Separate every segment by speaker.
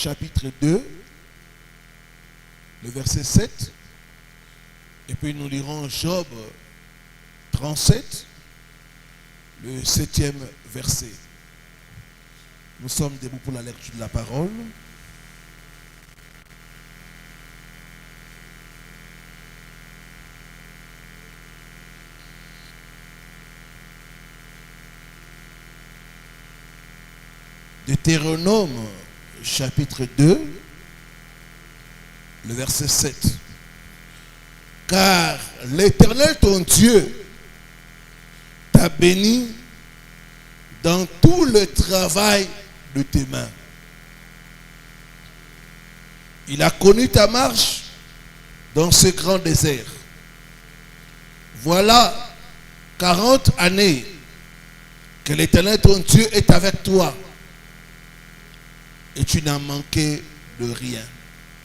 Speaker 1: chapitre 2, le verset 7. Et puis nous lirons Job 37, le 7e verset. Nous sommes debout pour la lecture de la parole. Deutéronome chapitre 2, le verset 7. Car l'Éternel ton Dieu t'a béni dans tout le travail de tes mains. Il a connu ta marche dans ce grand désert. Voilà 40 années que l'Éternel ton Dieu est avec toi. Et tu n'as manqué de rien.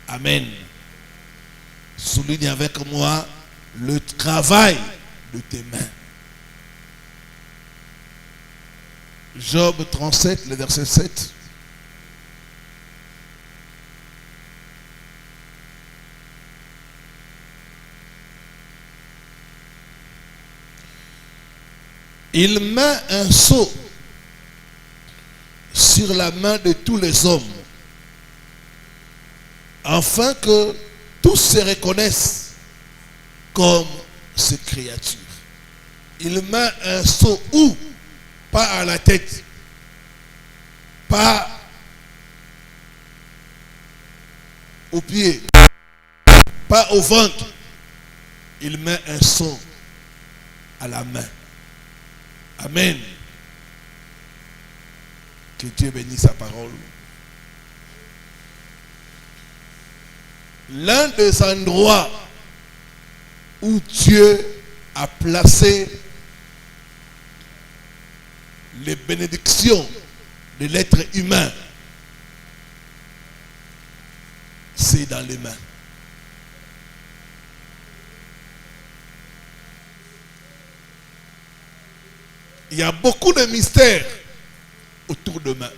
Speaker 1: Amen. Souligne avec moi le travail de tes mains. Job 37, le verset 7. Il met un sceau sur la main de tous les hommes, afin que tous se reconnaissent comme ses créatures. Il met un sceau où? Pas à la tête, pas au pied, pas au ventre. Il met un sceau à la main. Amen. Que Dieu bénisse sa parole. L'un des endroits où Dieu a placé les bénédictions de l'être humain, c'est dans les mains. Il y a beaucoup de mystères autour de mains.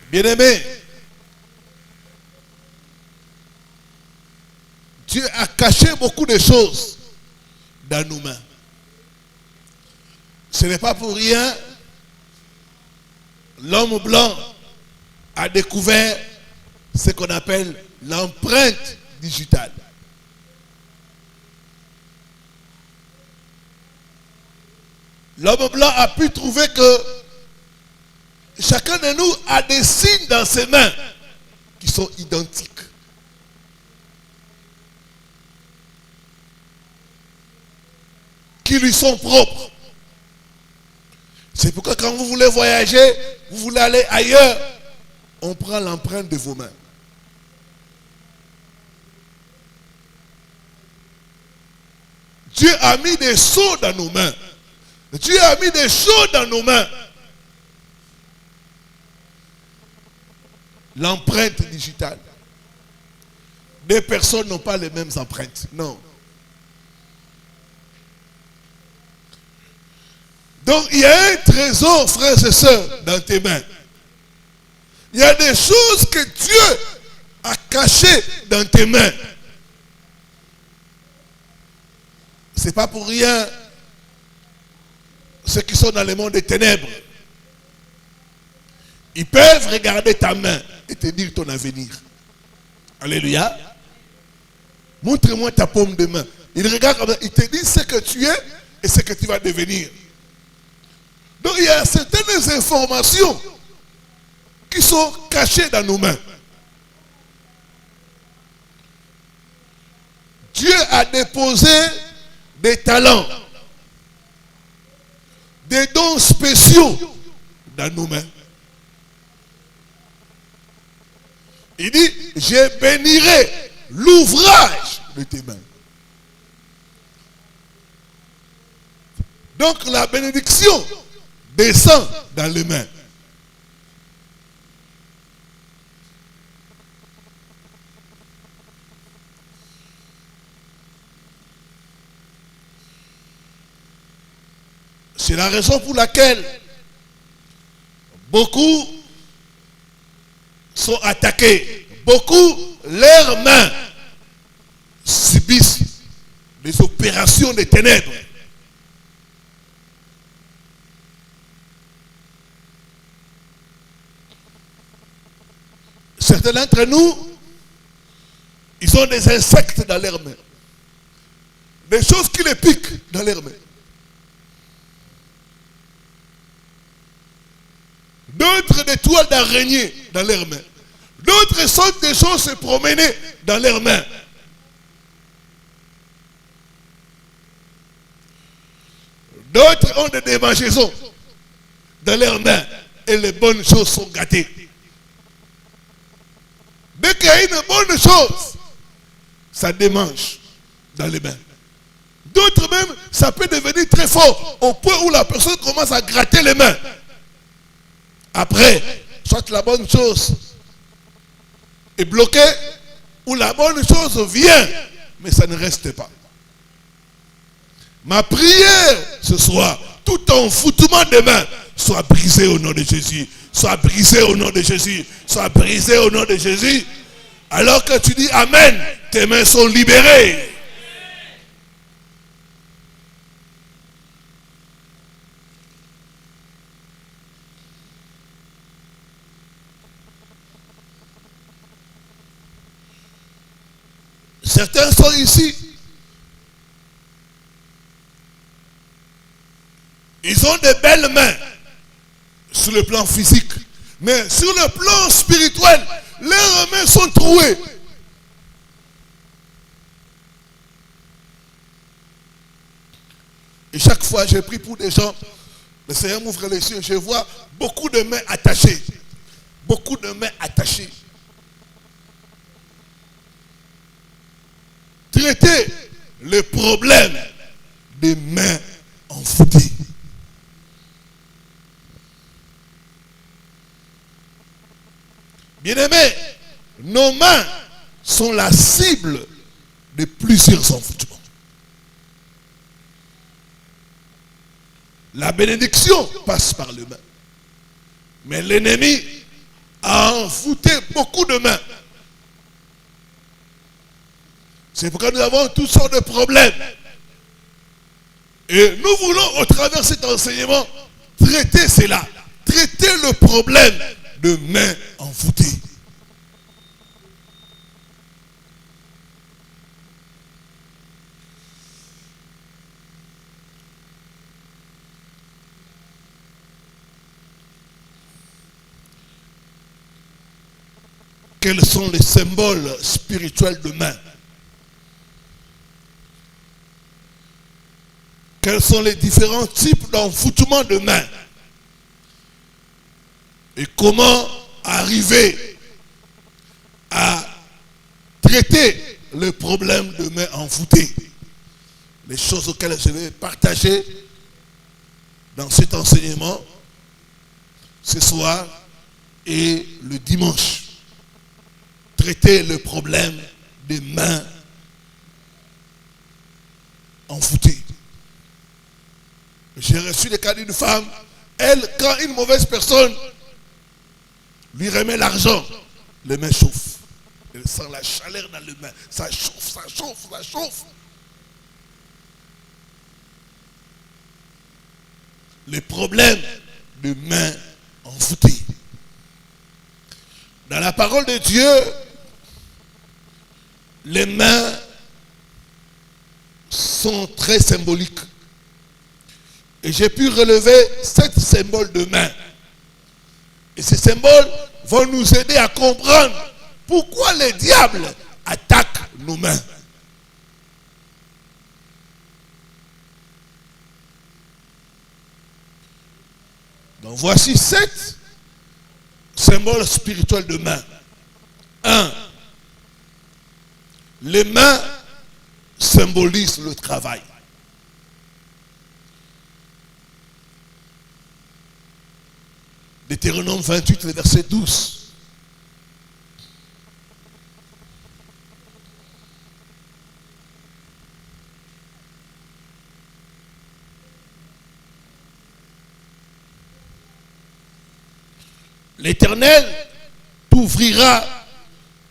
Speaker 1: Bien-aimés, Dieu a caché beaucoup de choses dans nos mains. Ce n'est pas pour rien, l'homme blanc a découvert ce qu'on appelle l'empreinte digitale. L'homme blanc a pu trouver que chacun de nous a des signes dans ses mains qui sont identiques. Qui lui sont propres. C'est pourquoi quand vous voulez voyager, vous voulez aller ailleurs, on prend l'empreinte de vos mains. Dieu a mis des sceaux dans nos mains. Dieu a mis des choses dans nos mains. L'empreinte digitale. Deux personnes n'ont pas les mêmes empreintes. Non. Donc il y a un trésor, frères et sœurs, dans tes mains. Il y a des choses que Dieu a cachées dans tes mains. C'est pas pour rien ceux qui sont dans le monde des ténèbres. Ils peuvent regarder ta main et te dire ton avenir. Alléluia. Montre-moi ta paume de main. Ils regardent comme ça, ils te disent ce que tu es et ce que tu vas devenir. Donc il y a certaines informations qui sont cachées dans nos mains. Dieu a déposé des talents, des dons spéciaux dans nos mains. Il dit, je bénirai l'ouvrage de tes mains. Donc la bénédiction descend dans les mains. C'est la raison pour laquelle Beaucoup sont attaqués. Beaucoup, leurs mains subissent des opérations des ténèbres. Certains d'entre nous, ils ont des insectes dans leurs mains. Des choses qui les piquent dans leurs mains. D'autres des toiles d'araignée dans leurs mains. D'autres sentent des choses se promener dans leurs mains. D'autres ont des démangeaisons dans leurs mains. Et les bonnes choses sont gâtées. Dès qu'il y a une bonne chose, ça démange dans les mains. D'autres même, ça peut devenir très fort au point où la personne commence à gratter les mains. Après, soit la bonne chose est bloquée, ou la bonne chose vient, mais ça ne reste pas. Ma prière ce soir, tout enfoutement des mains, soit brisé au nom de Jésus. Soit brisé au nom de Jésus. Soit brisé au nom de Jésus. Alors que tu dis Amen, tes mains sont libérées. Certains sont ici. Ils ont des belles mains sur le plan physique. Mais sur le plan spirituel, leurs mains sont trouées. Et chaque fois, j'ai pris pour des gens, le Seigneur m'ouvre les yeux, je vois beaucoup de mains attachées. Beaucoup de mains attachées. Traiter le problème des mains envoûtées. Bien-aimés, nos mains sont la cible de plusieurs envoûtements. La bénédiction passe par les mains. Mais l'ennemi a envoûté beaucoup de mains. C'est pourquoi nous avons toutes sortes de problèmes. Et nous voulons, au travers de cet enseignement, traiter cela. Traiter le problème de mains envoûtées. Quels sont les symboles spirituels de mains? Quels sont les différents types d'envoûtement de mains? Et comment arriver à traiter le problème de mains envoûtées? Les choses auxquelles je vais partager dans cet enseignement ce soir et le dimanche. Traiter le problème des mains envoûtées. J'ai reçu le cas d'une femme. Elle, quand une mauvaise personne lui remet l'argent, les mains chauffent. Elle sent la chaleur dans les mains. Ça chauffe, ça chauffe, ça chauffe. Les problèmes de mains envoûtées. Dans la parole de Dieu, les mains sont très symboliques. Et j'ai pu relever 7 symboles de mains. Et ces symboles vont nous aider à comprendre pourquoi les diables attaquent nos mains. Donc voici 7 symboles spirituels de mains. 1. Les mains symbolisent le travail. Deutéronome 28, le verset 12. L'Éternel t'ouvrira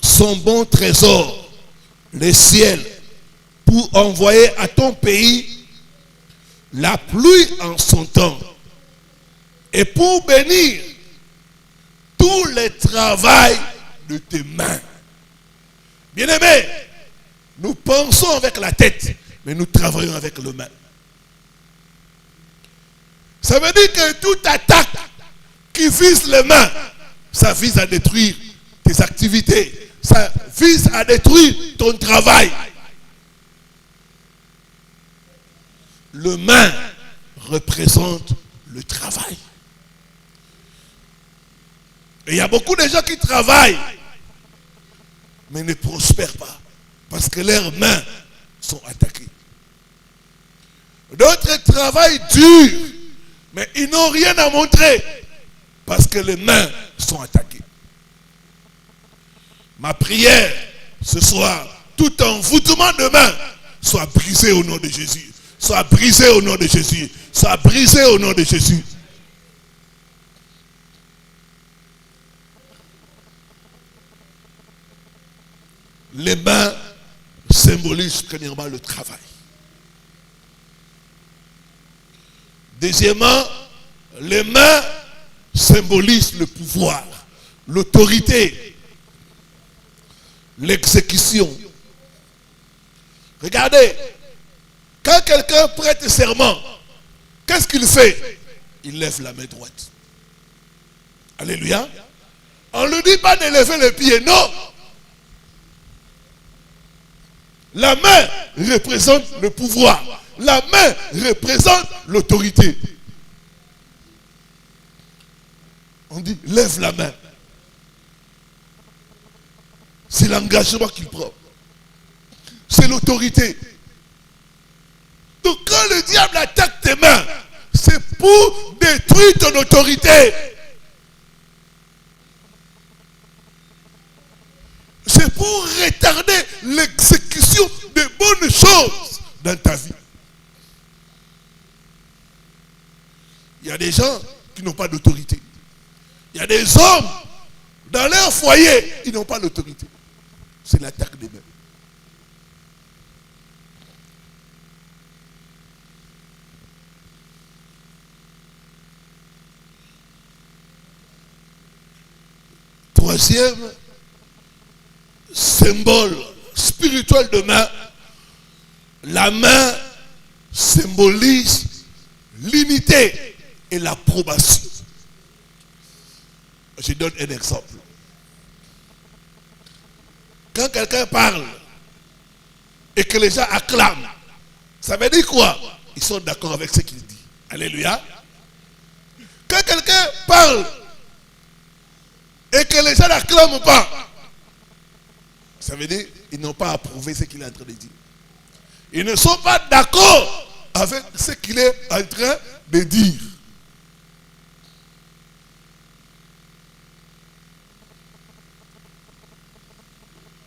Speaker 1: son bon trésor, les ciels, pour envoyer à ton pays la pluie en son temps et pour bénir tous les travaux de tes mains. Bien-aimés, nous pensons avec la tête, mais nous travaillons avec les mains. Ça veut dire que toute attaque qui vise les mains, ça vise à détruire tes activités, ça vise à détruire ton travail. Le main représente le travail. Et il y a beaucoup de gens qui travaillent, mais ne prospèrent pas, parce que leurs mains sont attaquées. D'autres travaillent dur, mais ils n'ont rien à montrer, parce que les mains sont attaquées. Ma prière ce soir, tout envoûtement de main soit brisé au nom de Jésus. Soit brisé au nom de Jésus. Soit brisé au nom de Jésus. Les mains symbolisent premièrement le travail. Deuxièmement, les mains symbolisent le pouvoir, l'autorité, l'exécution. Regardez, quand quelqu'un prête serment, qu'est-ce qu'il fait? Il lève la main droite. Alléluia. On ne lui dit pas de lever le pied, non. La main représente le pouvoir. La main représente l'autorité. On dit, lève la main. C'est l'engagement qu'il prend. C'est l'autorité. Donc quand le diable attaque tes mains, c'est pour détruire ton autorité. C'est pour retarder l'exécution de bonnes choses dans ta vie. Il y a des gens qui n'ont pas d'autorité. Il y a des hommes dans leur foyer, ils n'ont pas d'autorité. C'est l'attaque des mains. Troisième symbole spirituel de main, la main symbolise l'unité et l'approbation. Je donne un exemple. Quand quelqu'un parle et que les gens acclament, ça veut dire quoi? Ils sont d'accord avec ce qu'il dit. Alléluia. Quand quelqu'un parle et que les gens n'acclament pas, ça veut dire qu'ils n'ont pas approuvé ce qu'il est en train de dire. Ils ne sont pas d'accord avec ce qu'il est en train de dire.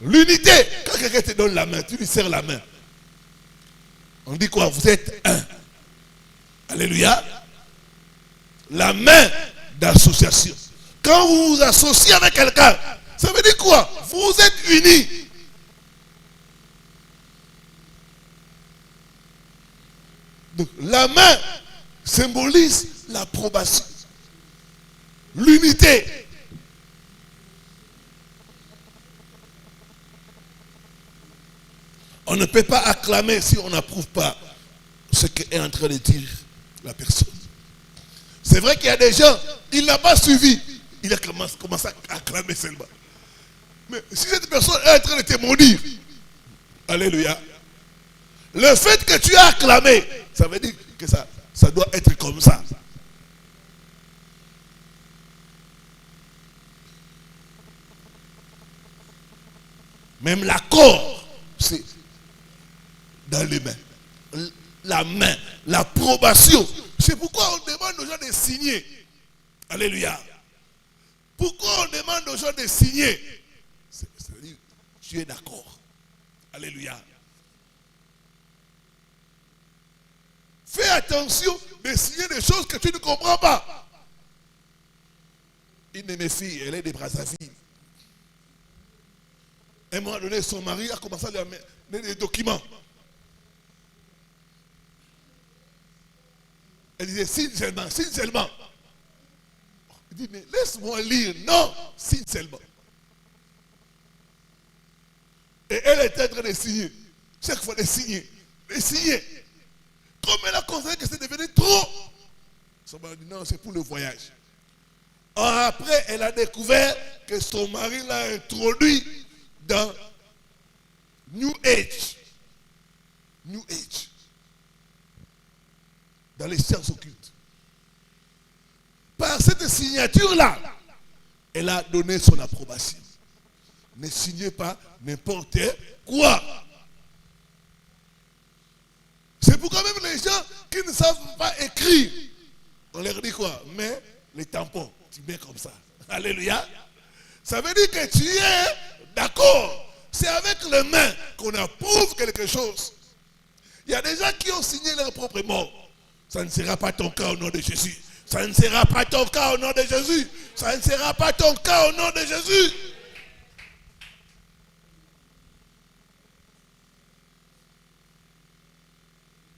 Speaker 1: L'unité, quand quelqu'un te donne la main, tu lui serres la main. On dit quoi? Vous êtes un. Alléluia. La main d'association. Quand vous vous associez avec quelqu'un, ça veut dire quoi? Vous êtes unis. Donc la main symbolise l'approbation, l'unité. On ne peut pas acclamer si on n'approuve pas ce qu'est en train de dire la personne. C'est vrai qu'il y a des gens, il n'a pas suivi. Il a commencé à acclamer seulement. Mais si cette personne est en train de te maudire, alléluia, le fait que tu as acclamé, ça veut dire que ça doit être comme ça. Même l'accord, c'est dans les mains. La main, l'approbation. C'est pourquoi on demande aux gens de signer. Alléluia. Pourquoi on demande aux gens de signer? C'est-à-dire, tu es d'accord. Alléluia. Fais attention de signer des choses que tu ne comprends pas. Une de mes filles, elle est de Brazzaville. À un moment donné, son mari a commencé à lui amener des documents. Elle disait, signe seulement, signe seulement. Il dit, mais laisse-moi lire. Non, signe seulement. Et elle était en train de signer. Chaque fois de signer. De signer. Comme elle a considéré que c'est devenu trop. Son mari dit, non, c'est pour le voyage. Or, après, elle a découvert que son mari l'a introduit dans New Age. New Age. Dans les sciences occultes. Par cette signature-là, elle a donné son approbation. Ne signez pas n'importe quoi. C'est pourquoi même les gens qui ne savent pas écrire, on leur dit quoi? Mais les tampons, tu mets comme ça. Alléluia. Ça veut dire que tu es d'accord. C'est avec les mains qu'on approuve quelque chose. Il y a des gens qui ont signé leur propre mort. Ça ne sera pas ton cas au nom de Jésus. Ça ne sera pas ton cas au nom de Jésus. Ça ne sera pas ton cas au nom de Jésus.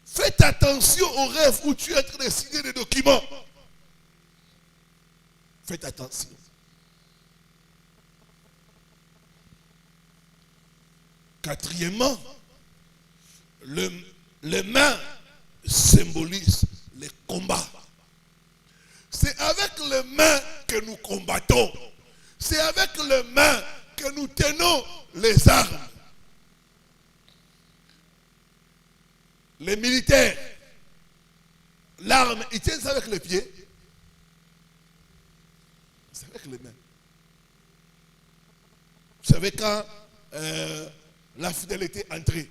Speaker 1: Faites attention aux rêves où tu es en train de signer des documents. Faites attention. Quatrièmement, les mains symbolisent les combats. C'est avec les mains que nous combattons. C'est avec les mains que nous tenons les armes. Les militaires, l'arme, ils tiennent ça avec les pieds. C'est avec les mains. Vous savez quand la fidélité entrée,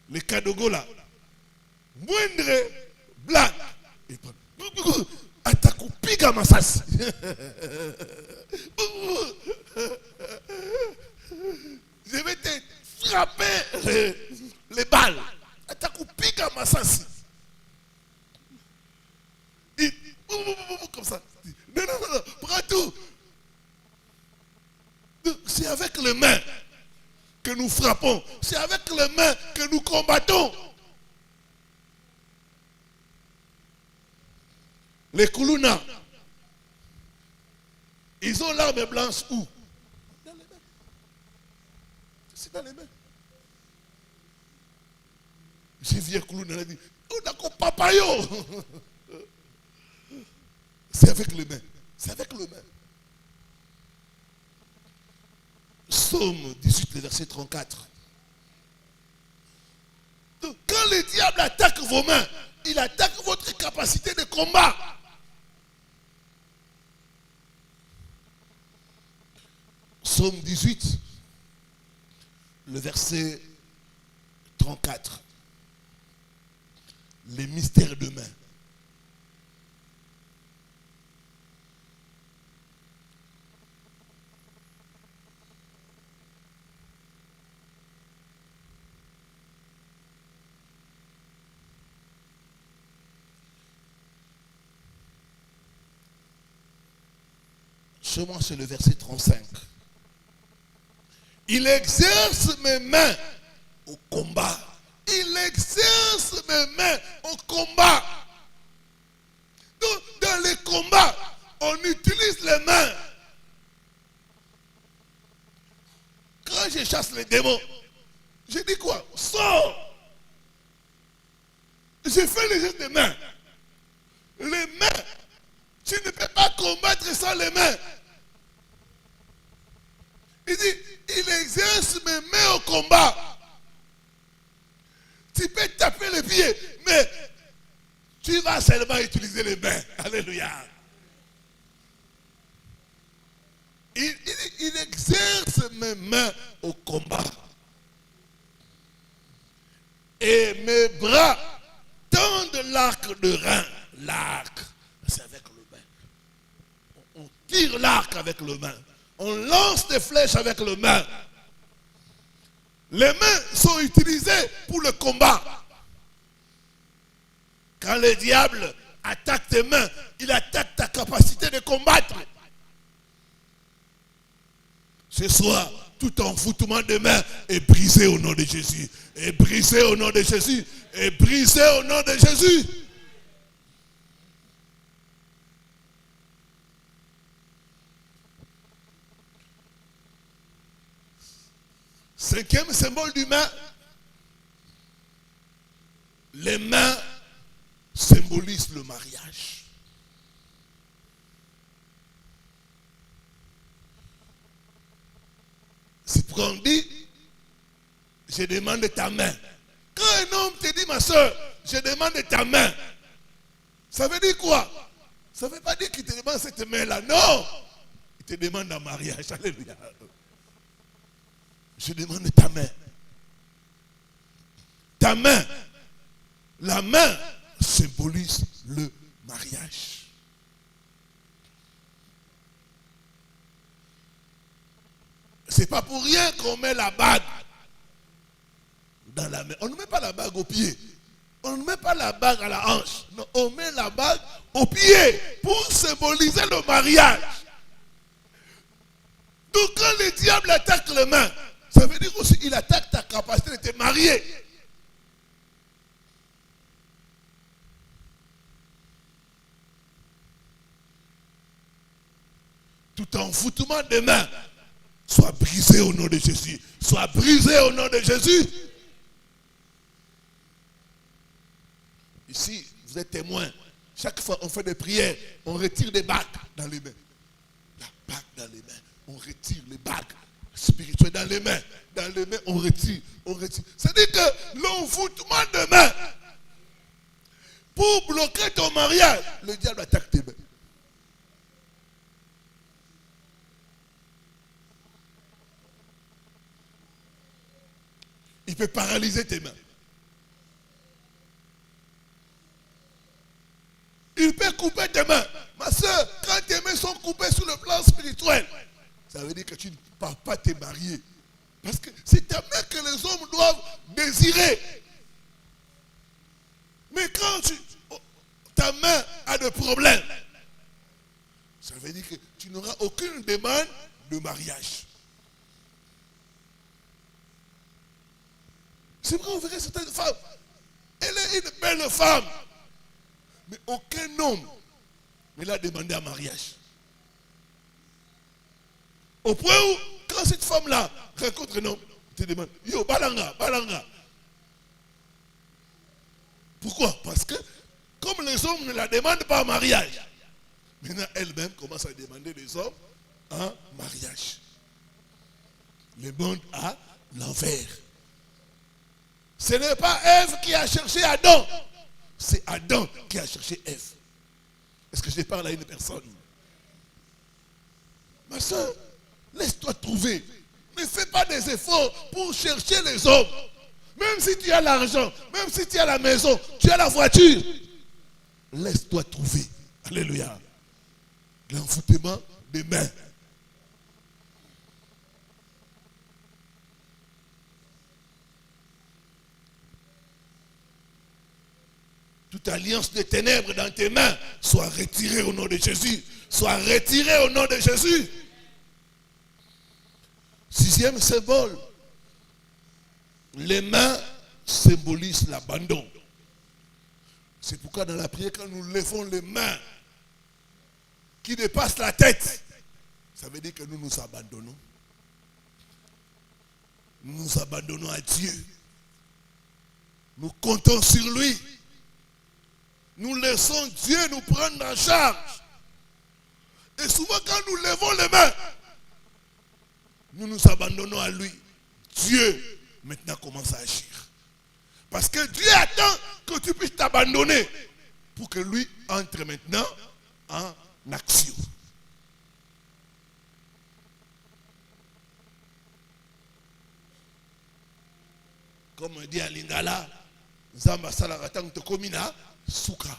Speaker 1: les Kadogo là, moindre blague, ils prennent. Atakupiga masasi. Je vais te frapper les balles. Atakupiga masasi. Comme ça. Non, prends tout. C'est avec les mains que nous frappons. C'est avec les mains que nous combattons. Les Koulouna, ils ont l'arme blanche où? Dans les mains. C'est dans les mains. J'ai vu un Koulouna, il a dit, on a comme papayo. C'est avec les mains. C'est avec les mains. Psaume 18, verset 34. Donc, quand le diable attaque vos mains, il attaque votre capacité de combat. Psaume 18, le verset 34. Les mystères de main. Seulement c'est le verset 35. Il exerce mes mains au combat. Il exerce mes mains au combat. Donc, dans les combats, on utilise les mains. Quand je chasse les démons, je dis quoi? Sors. Je fais les gestes des mains. Les mains, tu ne peux pas combattre sans les mains. Il dit, il exerce mes mains au combat. Tu peux taper les pieds, mais tu vas seulement utiliser les mains. Alléluia. Il exerce mes mains au combat. Et mes bras tendent l'arc de rein. L'arc, c'est avec le main. On tire l'arc avec le main. On lance des flèches avec les mains. Les mains sont utilisées pour le combat. Quand le diable attaque tes mains, il attaque ta capacité de combattre. Ce soir, tout envoûtement de main est brisé au nom de Jésus. Est brisé au nom de Jésus. Est brisé au nom de Jésus. Cinquième symbole du main. Les mains symbolisent le mariage. C'est pourquoi on dit, je demande ta main. Quand un homme te dit, ma soeur, je demande ta main, ça veut dire quoi? Ça ne veut pas dire qu'il te demande cette main-là. Non! Il te demande un mariage. Alléluia. Je demande ta main. Ta main. La main symbolise le mariage. C'est pas pour rien qu'on met la bague dans la main. On ne met pas la bague au pied. On ne met pas la bague à la hanche. Non, on met la bague au pied pour symboliser le mariage. Donc quand le diable attaque les mains, ça veut dire aussi qu'il attaque ta capacité de te marier. Tout envoûtement de main soit brisé au nom de Jésus. Soit brisé au nom de Jésus. Ici, vous êtes témoins. Chaque fois on fait des prières, on retire des bagues dans les mains. La bague dans les mains. On retire les bagues spirituelles dans les mains. Dans les mains, on retire. On retire. C'est-à-dire que l'envoûtement de main, pour bloquer ton mariage, le diable attaque tes mains. Il peut paralyser tes mains. Il peut couper tes mains. Ma soeur, quand tes mains sont coupées sur le plan spirituel, ça veut dire que tu ne peux pas te marier. Parce que c'est ta main que les hommes doivent désirer. Mais quand ta main a des problèmes, ça veut dire que tu n'auras aucune demande de mariage. C'est vrai, on verrait certaines femmes. Elle est une belle femme. Mais aucun homme ne l'a demandé en mariage. Au point où, quand cette femme-là rencontre un homme, elle te demande, yo, balanga, balanga. Pourquoi? Parce que, comme les hommes ne la demandent pas en mariage, maintenant elle-même commence à demander des hommes en mariage. Le monde à l'envers. Ce n'est pas Ève qui a cherché Adam. C'est Adam qui a cherché Ève. Est-ce que je parle à une personne? Ma soeur, laisse-toi trouver. Ne fais pas des efforts pour chercher les hommes. Même si tu as l'argent, même si tu as la maison, tu as la voiture. Laisse-toi trouver. Alléluia. L'envoûtement des mains. Toute alliance de ténèbres dans tes mains soit retirée au nom de Jésus. Soit retirée au nom de Jésus. Sixième symbole. Les mains symbolisent l'abandon. C'est pourquoi dans la prière, quand nous levons les mains qui dépassent la tête, ça veut dire que nous nous abandonnons. Nous nous abandonnons à Dieu. Nous comptons sur lui. Nous laissons Dieu nous prendre en charge. Et souvent quand nous levons les mains, nous nous abandonnons à lui. Dieu maintenant commence à agir. Parce que Dieu attend que tu puisses t'abandonner pour que lui entre maintenant en action. Comme on dit à Lingala, Zamba Salaratang te komina souka.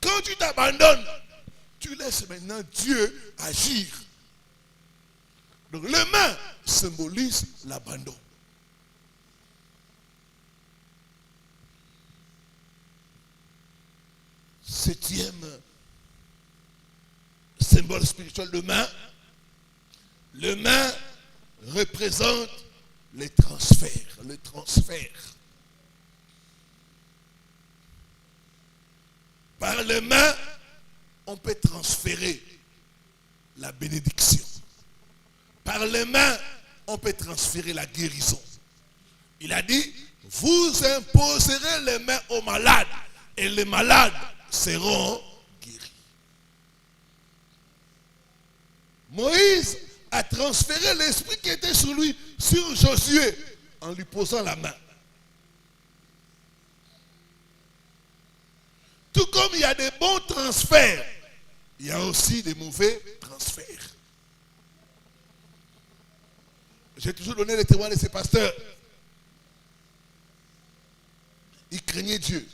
Speaker 1: Quand tu t'abandonnes, tu laisses maintenant Dieu agir. Donc les mains symbolisent l'abandon. Septième symbole spirituel de main. Le main représente les transferts. Le transfert. Par les mains, on peut transférer la bénédiction. Par les mains, on peut transférer la guérison. Il a dit, vous imposerez les mains aux malades et les malades seront guéris. Moïse a transféré l'esprit qui était sur lui, sur Josué, en lui posant la main. Tout comme il y a des bons transferts, il y a aussi des mauvais transferts. J'ai toujours donné les témoins de ces pasteurs. Il craignait Dieu.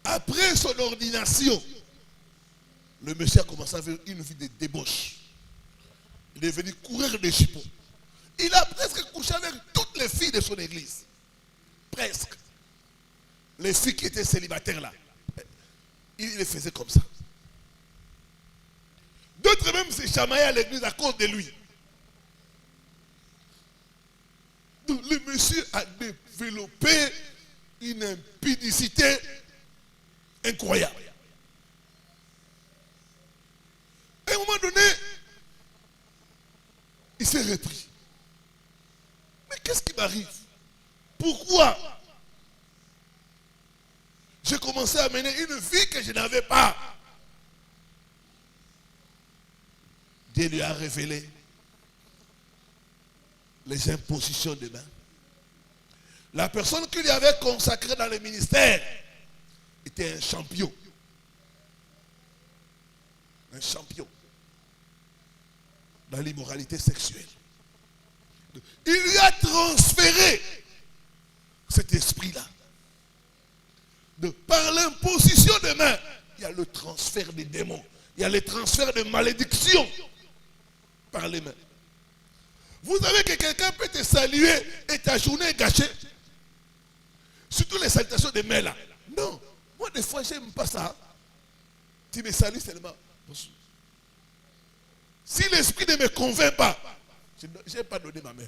Speaker 1: Après son ordination, le monsieur a commencé à faire une vie de débauche. Il est venu courir des chipots. Il a presque couché avec toutes les filles de son église. Presque. Les filles qui étaient célibataires là. Il les faisait comme ça. D'autres même se chamaillaient à l'église à cause de lui. Donc le monsieur a développé une impudicité incroyable. À un moment donné, il s'est repris. Mais qu'est-ce qui m'arrive? Pourquoi j'ai commencé à mener une vie que je n'avais pas? Dieu lui a révélé les impositions de main. La personne qui lui avait consacré dans le ministère était un champion. Un champion dans l'immoralité sexuelle. Il lui a transféré cet esprit-là. Par l'imposition de main, il y a le transfert des démons. Il y a le transfert de malédiction par les mains. Vous savez que quelqu'un peut te saluer et ta journée est gâchée. Surtout les salutations de mains là. Non, moi des fois j'aime pas ça. Tu me salues seulement. Si l'esprit ne me convainc pas, je n'ai pas donné ma main.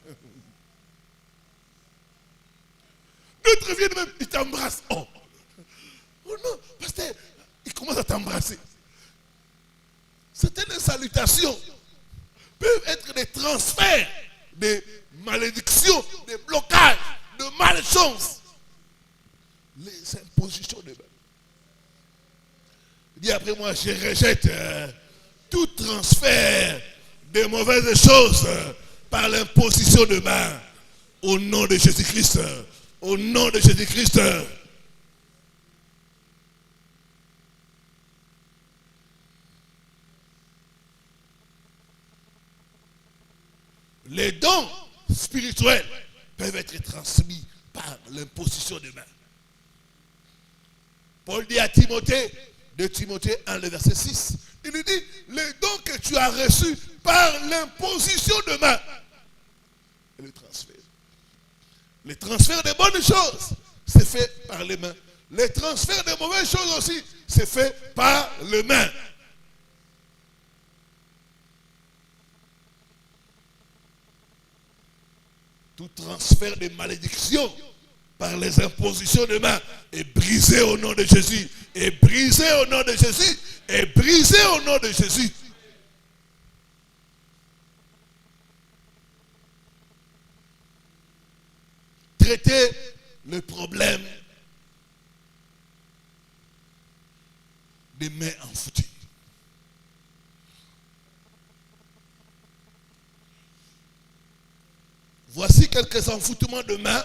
Speaker 1: D'autres viennent même, ils t'embrassent. Oh non, pasteur, il commence à t'embrasser. Certaines salutations peuvent être des transferts, des malédictions, des blocages, de malchance. Les impositions de main. Il dit après moi, je rejette tout transfert de mauvaises choses par l'imposition de main. Au nom de Jésus-Christ. Au nom de Jésus-Christ. Les dons spirituels peuvent être transmis par l'imposition de main. Paul dit à Timothée, de Timothée 1, le verset 6, il lui dit, les dons que tu as reçus par l'imposition de main, et le transfert. Le transfert des bonnes choses, c'est fait par les mains. Le transfert des mauvaises choses aussi, c'est fait par les mains. Tout transfert de malédiction par les impositions de main est brisé au nom de Jésus. Est brisé au nom de Jésus. Est brisé au nom de Jésus. Traiter le problème des mains enfoutées. Voici quelques enfoutements de mains.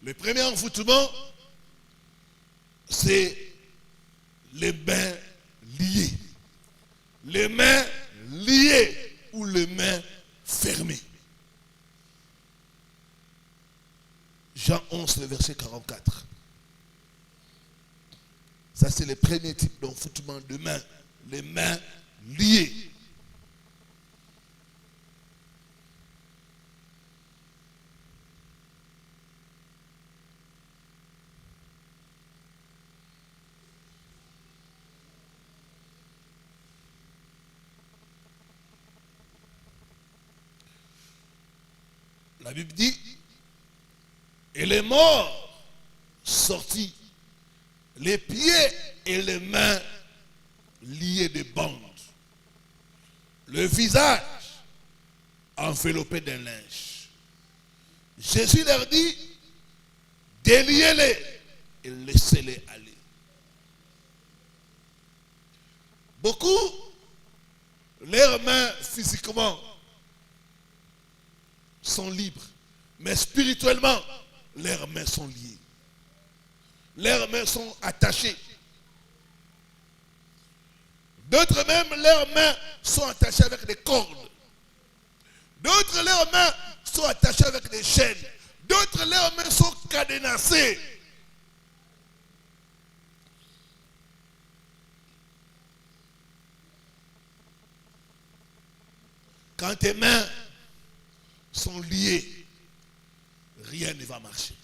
Speaker 1: Le premier enfoutement, c'est les mains liées. Les mains liées ou les mains fermées. Jean 11, le verset 44. Ça, c'est le premier type d'enfoutement de mains. Les mains liées. La Bible dit, et les morts sortis, les pieds et les mains liés de bandes, le visage enveloppé d'un linge. Jésus leur dit, déliez-les et laissez-les aller. Beaucoup, leurs mains physiquement sont libres, mais spirituellement, leurs mains sont liées. Leurs mains sont attachées. D'autres même, leurs mains sont attachées avec des cordes. D'autres, leurs mains sont attachées avec des chaînes. D'autres, leurs mains sont cadenassées. Quand tes mains sont liées, rien ne va marcher.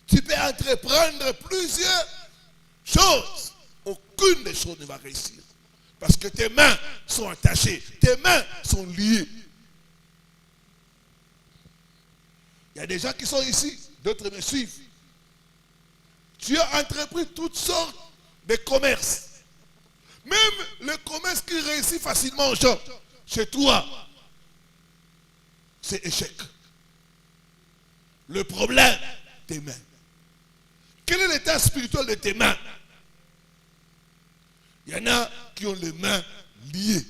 Speaker 1: Tu peux entreprendre plusieurs choses. Aucune des choses ne va réussir. Parce que tes mains sont attachées. Tes mains sont liées. Il y a des gens qui sont ici. D'autres me suivent. Tu as entrepris toutes sortes de commerces. Même le commerce qui réussit facilement aux gens. Chez toi, c'est échec. Le problème, tes mains. Quel est l'état spirituel de tes mains? Il y en a qui ont les mains liées,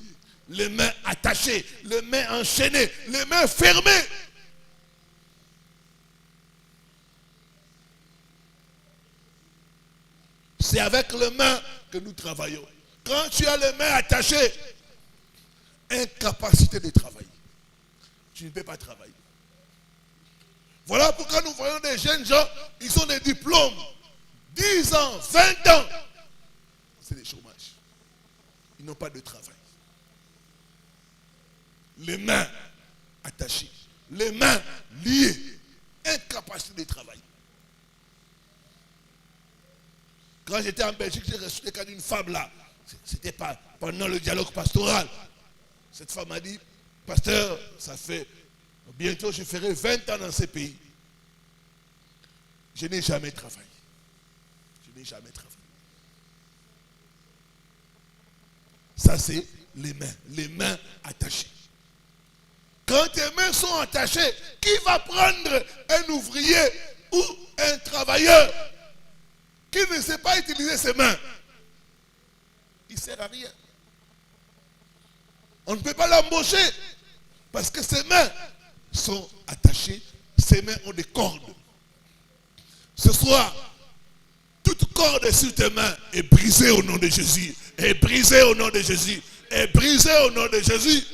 Speaker 1: les mains attachées, les mains enchaînées, les mains fermées. C'est avec les mains que nous travaillons. Quand tu as les mains attachées, incapacité de travailler. Tu ne peux pas travailler. Voilà pourquoi nous voyons des jeunes gens, ils ont des diplômes. 10 ans, 20 ans. C'est le chômage. Ils n'ont pas de travail. Les mains attachées. Les mains liées. Incapacité de travailler. Quand j'étais en Belgique, j'ai reçu le cas d'une femme là. C'était pas pendant le dialogue pastoral. Cette femme m'a dit, pasteur, ça fait bientôt je ferai 20 ans dans ce pays. Je n'ai jamais travaillé. Je n'ai jamais travaillé. Ça c'est les mains attachées. Quand tes mains sont attachées, qui va prendre un ouvrier ou un travailleur qui ne sait pas utiliser ses mains? Il ne sert à rien. On ne peut pas l'embaucher parce que ses mains sont attachées, ses mains ont des cordes. Ce soir, toute corde sur tes mains est brisée au nom de Jésus. Est brisée au nom de Jésus. Est brisée au nom de Jésus.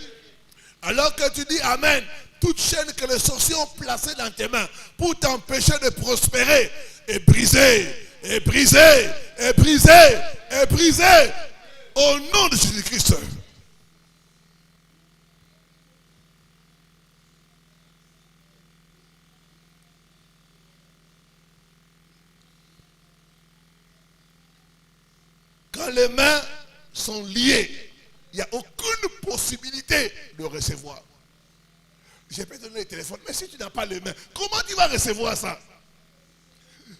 Speaker 1: Alors que tu dis Amen, toute chaîne que les sorciers ont placée dans tes mains pour t'empêcher de prospérer est brisée, est brisée, est brisée, est brisée au nom de Jésus-Christ. Quand les mains sont liées, il n'y a aucune possibilité de recevoir. Je peux te donner le téléphone, mais si tu n'as pas les mains, comment tu vas recevoir ça?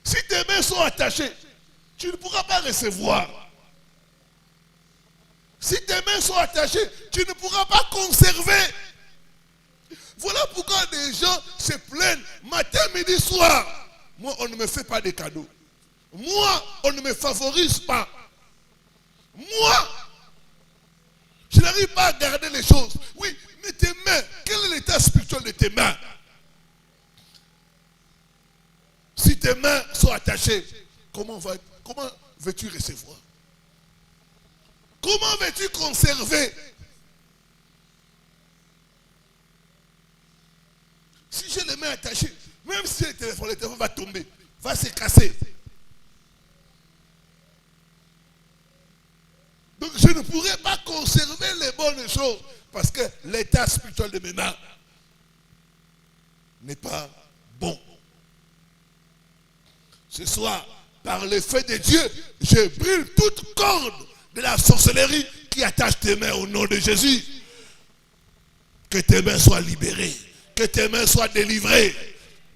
Speaker 1: Si tes mains sont attachées, tu ne pourras pas recevoir. Si tes mains sont attachées, tu ne pourras pas conserver. Voilà pourquoi des gens se plaignent matin, midi, soir. Moi, on ne me fait pas de cadeaux. Moi, on ne me favorise pas. Moi, je n'arrive pas à garder les choses. Oui, mais tes mains, quel est l'état spirituel de tes mains? Si tes mains sont attachées, comment veux-tu recevoir? Comment veux-tu conserver? Si j'ai les mains attachées, même si le téléphone va tomber, va se casser. Donc je ne pourrai pas conserver les bonnes choses parce que l'état spirituel de mes mains n'est pas bon. Ce soir, par le feu de Dieu, je brûle toute corde de la sorcellerie qui attache tes mains au nom de Jésus. Que tes mains soient libérées. Que tes mains soient délivrées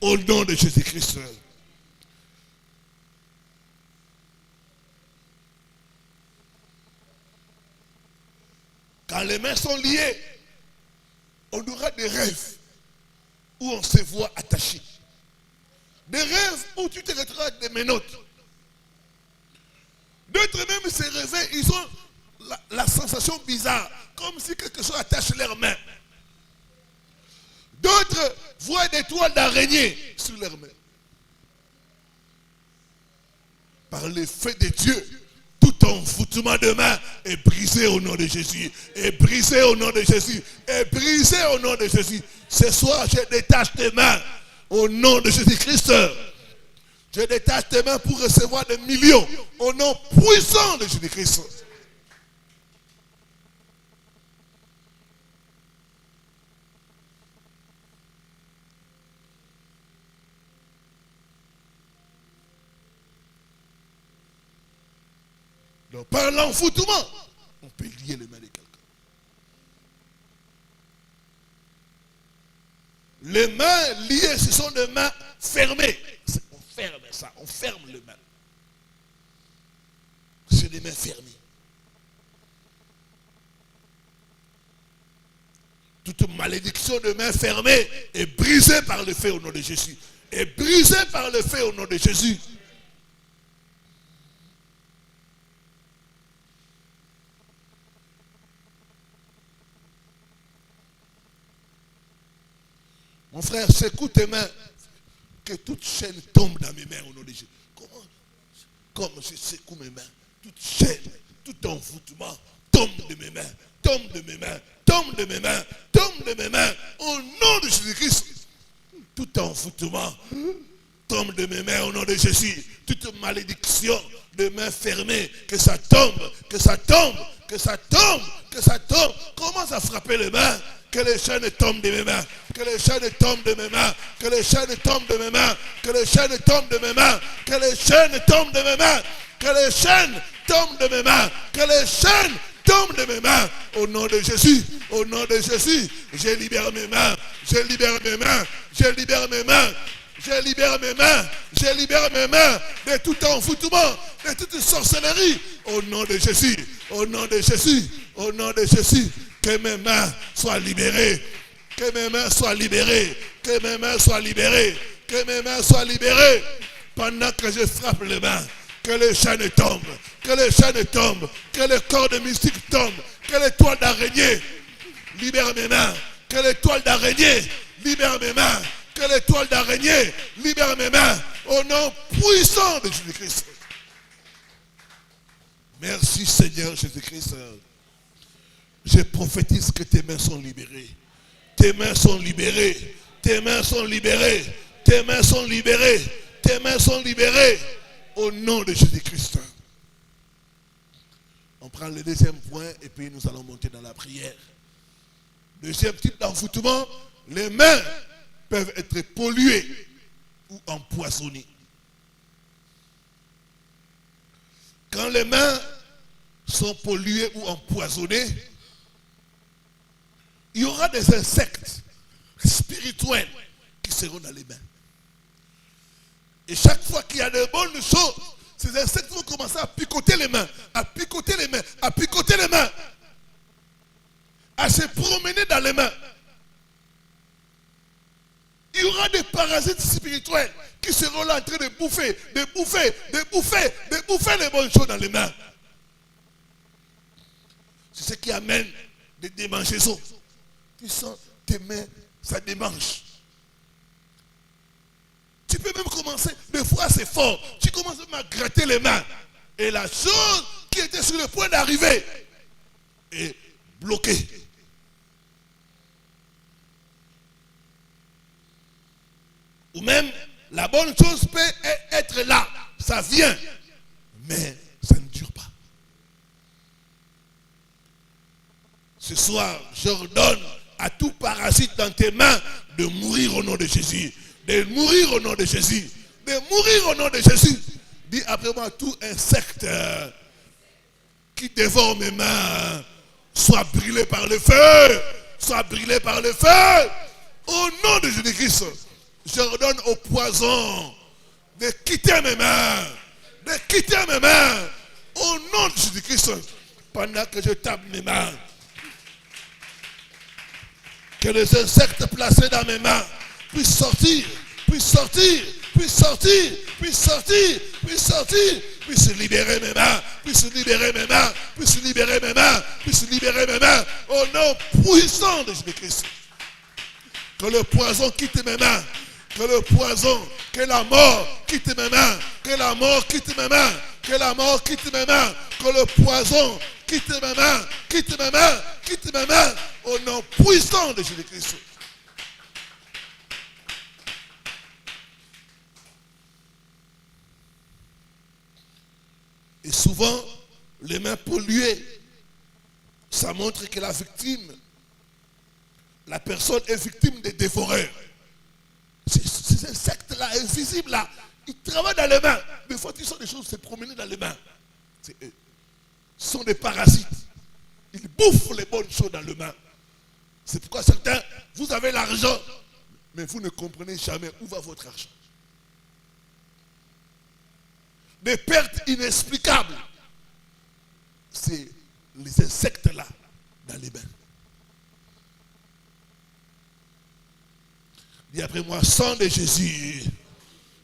Speaker 1: au nom de Jésus-Christ. Quand les mains sont liées, on aura des rêves où on se voit attaché. Des rêves où tu te retrouves avec des menottes. D'autres même se réveillent, ils ont la sensation bizarre, comme si quelque chose attache leurs mains. D'autres voient des toiles d'araignée sur leurs mains. Par l'effet de Dieu, tout envoûtement de main est brisé au nom de Jésus. Est brisé au nom de Jésus. Est brisé au nom de Jésus. Ce soir, je détache tes mains au nom de Jésus-Christ. Je détache tes mains pour recevoir des millions au nom puissant de Jésus-Christ. Donc par l'envoûtement, on peut lier les mains de quelqu'un. Les mains liées, ce sont des mains fermées. On ferme ça, on ferme les mains. C'est des mains fermées. Toute malédiction de mains fermées est brisée par le feu au nom de Jésus. Est brisée par le feu au nom de Jésus. Mon frère, secoue tes mains. Que toute chaîne tombe dans mes mains au nom de Jésus. Comment? Comme je secoue mes mains. Toute chaîne, tout envoûtement tombe de mes mains. Tombe de mes mains. Tombe de mes mains. Tombe de mes mains. Au nom de Jésus-Christ. Tout envoûtement tombe de mes mains au nom de Jésus. Toute malédiction de mains fermées. Que ça tombe. Que ça tombe. Que ça tombe. Que ça tombe. Commence à frapper les mains. Que les chaînes tombent de mes mains. Que les chaînes tombent de mes mains. Que les chaînes tombent de mes mains. Que les chaînes tombent de mes mains. Que les chaînes tombent de mes mains. Que les chaînes tombent de mes mains. Que les chaînes tombent de mes mains. Au nom de Jésus. Au nom de Jésus. Je libère mes mains. Je libère mes mains. Je libère mes mains. Je libère mes mains. Je libère mes mains de tout envoûtement, de toute sorcellerie. Au nom de Jésus. Au nom de Jésus. Au nom de Jésus. Que mes mains soient libérées. Que mes mains soient libérées. Que mes mains soient libérées. Que mes mains soient libérées. Pendant que je frappe les mains. Que les chaînes tombent. Que les chaînes tombent. Que les cordes mystiques tombent. Que les toiles d'araignée. Libère mes mains. Que les toiles d'araignée. Libère mes mains. Que les toiles d'araignée. Libère mes mains. Au nom puissant de Jésus-Christ. Merci Seigneur Jésus-Christ. Je prophétise que tes mains sont libérées. Tes mains sont libérées. Tes mains sont libérées. Tes mains sont libérées. Tes mains sont libérées. Au nom de Jésus-Christ. On prend le deuxième point et puis nous allons monter dans la prière. Deuxième type d'envoûtement. Les mains peuvent être polluées ou empoisonnées. Quand les mains sont polluées ou empoisonnées, il y aura des insectes spirituels qui seront dans les mains. Et chaque fois qu'il y a de bonnes choses, ces insectes vont commencer à picoter les mains, à picoter les mains, à picoter les mains, à se promener dans les mains. Il y aura des parasites spirituels qui seront là en train de bouffer, de bouffer, de bouffer, de bouffer les bonnes choses dans les mains. C'est ce qui amène des démangeaisons. Tu sens tes mains, ça démange. Tu peux même commencer, des fois c'est fort, tu commences même à gratter les mains. Et la chose qui était sur le point d'arriver est bloquée. Ou même, la bonne chose peut être là, ça vient, mais ça ne dure pas. Ce soir, j'ordonne à tout parasite dans tes mains de mourir au nom de Jésus. De mourir au nom de Jésus. De mourir au nom de Jésus. Dis après moi, tout insecte qui dévore mes mains soit brûlé par le feu. Soit brûlé par le feu. Au nom de Jésus-Christ, j'ordonne au poison de quitter mes mains. De quitter mes mains. Au nom de Jésus-Christ, pendant que je tape mes mains. Que les insectes placés dans mes mains puissent sortir, puissent sortir, puissent sortir, puissent sortir, puissent sortir, puissent libérer mes mains, puissent libérer mes mains, puissent libérer mes mains, puissent libérer mes mains. Au nom puissant de Jésus-Christ. Que le poison quitte mes mains. Que le poison, que la mort quitte mes mains. Que la mort quitte mes mains. Que la mort quitte mes mains. Que le poison quitte mes mains. Quitte mes mains. Quitte mes mains. Au nom puissant de Jésus-Christ. Et souvent, les mains polluées, ça montre que la victime, la personne est victime des dévoreurs. Ces insectes-là, invisibles-là, ils travaillent dans les mains. Mais faut ils sont des choses se promener dans les mains. C'est eux. Ce sont des parasites. Ils bouffent les bonnes choses dans les mains. C'est pourquoi certains, vous avez l'argent, mais vous ne comprenez jamais où va votre argent. Des pertes inexplicables. C'est les insectes-là dans les mains. Dis après moi, sang de Jésus,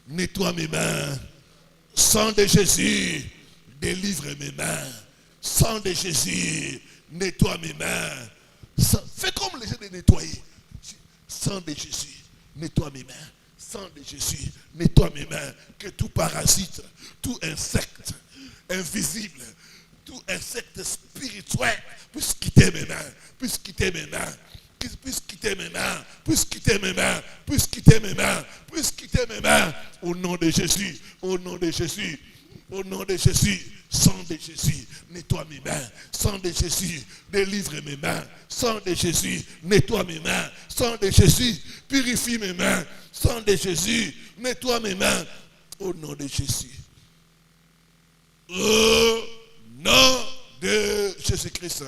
Speaker 1: nettoie mes mains. Sang de Jésus, délivre mes mains. Sang de Jésus, nettoie mes mains. Fais comme les gens de nettoyer. Sang de Jésus, nettoie mes mains. Sang de Jésus, nettoie mes mains. Que tout parasite, tout insecte invisible, tout insecte spirituel puisse quitter mes mains, puisse quitter mes mains. Puisse quitter mes mains, puisse quitter mes mains, puisse quitter mes mains, puisse quitter mes mains. Au nom de Jésus, au nom de Jésus, au nom de Jésus, sang de Jésus, nettoie mes mains. Sang de Jésus, délivre mes mains. Sang de Jésus, nettoie mes mains. Sang de Jésus, purifie mes mains. Sang de Jésus, nettoie mes mains. Au nom de Jésus. Au nom de Jésus-Christ.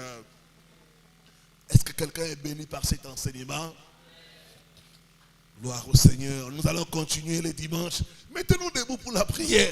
Speaker 1: Est-ce que quelqu'un est béni par cet enseignement? Gloire au Seigneur. Nous allons continuer les dimanches. Mettez-nous debout pour la prière.